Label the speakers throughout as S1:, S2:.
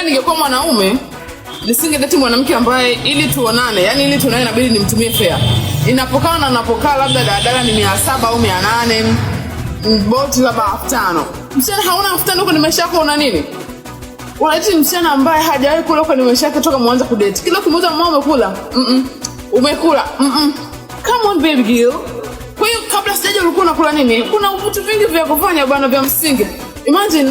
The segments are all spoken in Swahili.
S1: ningekuwa mwanaume nisingedate mwanamke ambaye ili tuonane, yani ili tuonane inabidi nimtumie fare. Inapokaa na napokaa labda daladala ni 700 au 800, Bolt labda 5,000. Msichana hauna 5,000 huko ni maisha yako una nini? Unaiti msichana ambaye hajawahi kula huko ni maisha yake toka mwanzo kudate. Kila ukimuuliza mama umekula? Umekula? Come on baby girl. Kwa hiyo kabla sijaja ulikuwa unakula nini? Kuna vitu vingi vya kufanya bwana vya msingi. Imagine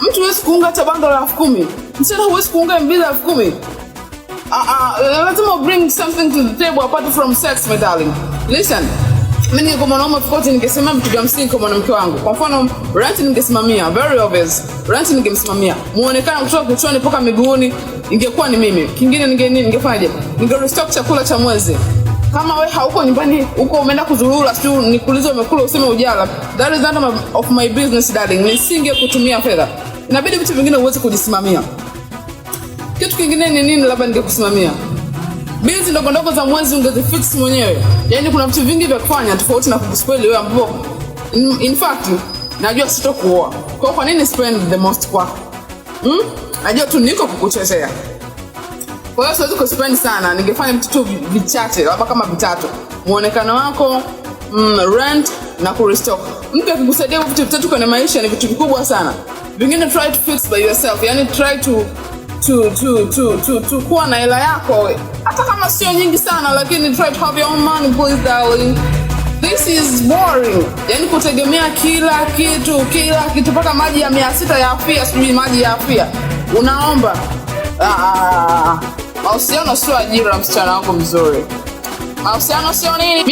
S1: mtu huwezi kuunga hata bando la 10,000. Msichana huwezi kuunga mbili la 10,000. Lazima bring something to the table apart from sex, my darling. Listen. Mimi ningekuwa mwanaume fikoti ningesema vitu vya msingi kwa mwanamke wangu. Kwa mfano, rent ningesimamia, very obvious. Rent ningemsimamia. Muonekano kutoka kichwani mpaka miguuni ingekuwa ni mimi. Kingine ningefanyaje? Ningerestock chakula cha mwezi. Kama wewe hauko nyumbani, uko umeenda kuzurura, sio nikuulize umekula useme ujala. That is none of my business, darling. Nisinge kutumia fedha. Inabidi vitu vingine uweze kujisimamia. Kitu kingine ni nini labda ningekusimamia? Bills ndogo za mwezi ungezifix mwenyewe. Yaani kuna vitu vingi vya kufanya tofauti na kuspoil wewe ambapo in fact najua sitokuoa. Kwa nini spend the most kwako? Najua tu niko kukuchezea. Kwa hiyo siwezi kuspend sana, ningefanya vitu tu vichache, labda kama vitatu. Muonekano wako, rent na kurestock. Mtu akikusaidia vitu vitatu kwenye maisha ni vitu vikubwa sana. Vingine try to fix by yourself. Yaani try to kuwa na hela yako. Hata kama sio nyingi sana, lakini try to have your own money, please darling. This is boring. Yaani kutegemea kila kitu mpaka maji ya 600 ya afia, sijui maji ya afia. Unaomba. Mahusiano sio ajira, msichana wangu mzuri. Mahusiano sio nini?